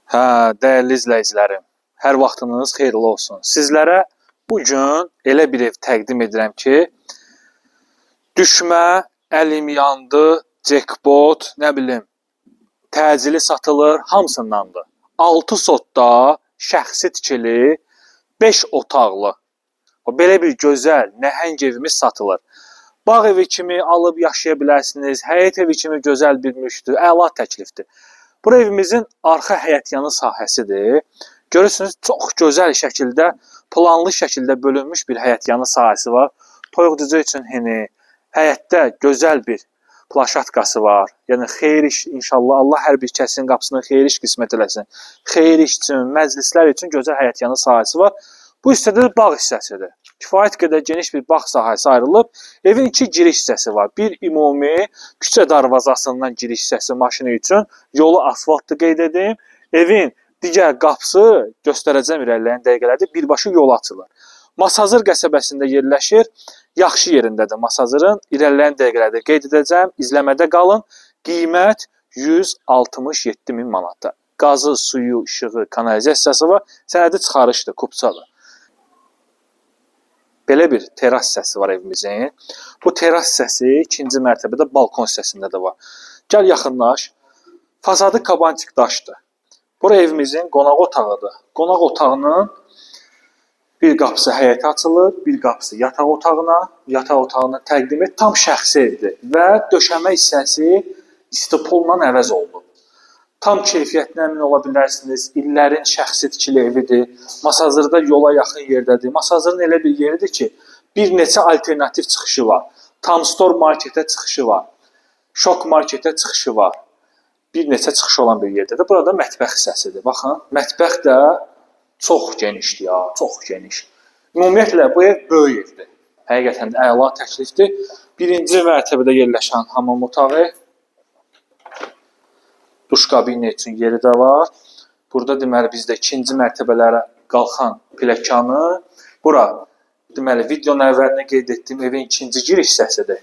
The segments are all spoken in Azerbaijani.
Hə, dəyərli izləyicilərim, hər vaxtınız xeyirli olsun. Sizlərə bugün elə bir ev təqdim edirəm ki, düşmə, əlim yandı, jackpot, nə bilim, təcili satılır, hamısındandır. 6 sotda, şəxsi tikili, 5 otaqlı. Belə bir gözəl, nəhəng evimiz satılır. Bağ evi kimi alıb yaşaya bilərsiniz, həyət evi kimi gözəl bir mülkdür, əla təklifdir. Bu evimizin arxa həyətyanı sahəsidir. Görürsünüz, çox gözəl şəkildə, planlı şəkildə bölünmüş bir həyətyanı sahəsi var. Toyuq-cücə üçün hini, həyətdə gözəl bir plaşatkası var. Yəni, xeyir iş, inşallah Allah hər bir kəsin qapısını xeyir iş qismət eləsin. Xeyir iş üçün, məclislər üçün gözəl həyətyanı sahəsi var. Bu hissədə də bağ hissəsidir. Kifayət qədər geniş bir bağ sahəsi ayrılıb. Evin 2 giriş hissəsi var. Bir ümumi küçə darvazasından giriş hissəsi maşını üçün. Yolu asfaltlı qeyd edim. Evin digər qapısı göstərəcəm irəliləyən dəqiqələrdə birbaşa yola açılır. Masazır qəsəbəsində yerləşir. Yaxşı yerindədir Masazırın. İrəliləyən dəqiqələrdə qeyd edəcəm. İzləmədə qalın. Qiymət 167 min manatdır. Qazı, suyu, işığı, kanalizasiyası var. Sənədi çıxarışdır, kupçadır. Belə bir teras hissəsi var evimizin. Bu teras hissəsi 2-ci mərtəbədə balkon hissəsində də var. Gəl yaxınlaş. Fasadı kabançıq daşdır. Bura evimizin qonaq otağıdır. Qonaq otağının bir qapısı həyətə açılır, bir qapısı yataq otağına. Yataq otağına təqdim et, tam şəxsi evdir. Və döşəmə hissəsi istipolla əvəz olunub. Tam keyfiyyətinə əmin ola bilərsiniz. İllərin şəxsi tikili evidir. Masazırda yola yaxın yerdədir. Masazırın elə bir yeridir ki, bir neçə alternativ çıxışı var. Tamstore marketə çıxışı var. Şok marketə çıxışı var. Bir neçə çıxışı olan bir yerdədir. Burada mətbəx hissəsidir. Baxın, mətbəx də çox genişdir ya, çox geniş. Ümumiyyətlə, bu ev böyük evdir. Həqiqətən də əla təklifdir. 1-ci mərtəbədə yerləşən hamam otağı. Duş kabini üçün yeri də var. Burada deməli bizdə 2-ci mərtəbələrə qalxan pləkanı. Bura deməli videonun əvvəlinə qeyd etdiyim evin 2-ci giriş hissəsidir.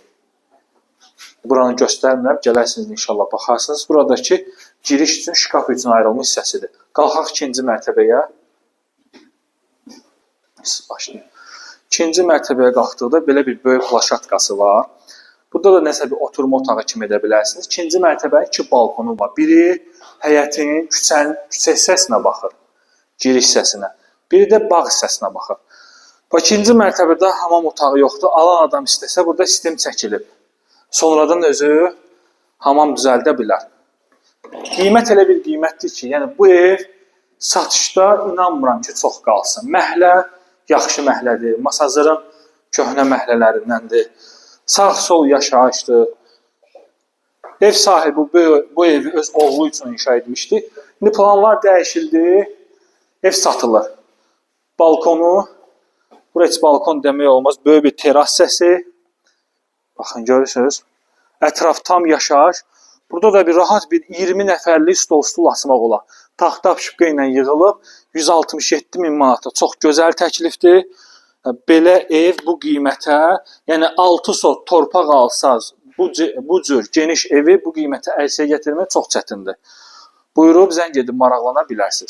Buranı göstərmirəm, gələrsiniz inşallah baxarsınız. Buradakı giriş üçün, şkaf üçün ayrılmış hissəsidir. Qalxaq 2-ci mərtəbəyə. Başlayın. 2-ci mərtəbəyə qalxdıqda belə bir böyük plaşatkası var. Burada da nəsə bir oturma otağı kimi edə bilərsiniz. 2-ci mərtəbənin 2 balkonu var. Biri həyətin, küçə hissəsinə baxır, giriş hissəsinə. Biri də bağ hissəsinə baxır. 2-ci mərtəbədə hamam otağı yoxdur. Alan adam istəsə burada sistem çəkilib. Sonradan özü hamam düzəldə bilər. Qiymət elə bir qiymətdir ki, yəni bu ev satışda inanmıram ki, çox qalsın. Məhlə yaxşı məhlədir. Masazırın köhnə məhlələrindəndir. Sağ-sol yaşayışdır. Ev sahibi bu evi öz oğlu üçün inşa etmişdi. İndi planlar dəyişildi. Ev satılır. Balkonu, buraya heç balkon demək olmaz. Böyük bir teras hissəsi. Baxın, görürsünüz. Ətraf tam yaşayış. Burada da bir rahat bir 20 nəfərlik stol asmaq olar. Taxta şıpqa ilə yığılıb 167 min manata. Çox gözəl təklifdir. Belə ev bu qiymətə, yəni 6 sot torpaq alsaz, bu cür geniş evi bu qiymətə əlçəyə gətirmək çox çətindir. Buyurub zəng edib maraqlana bilərsiniz.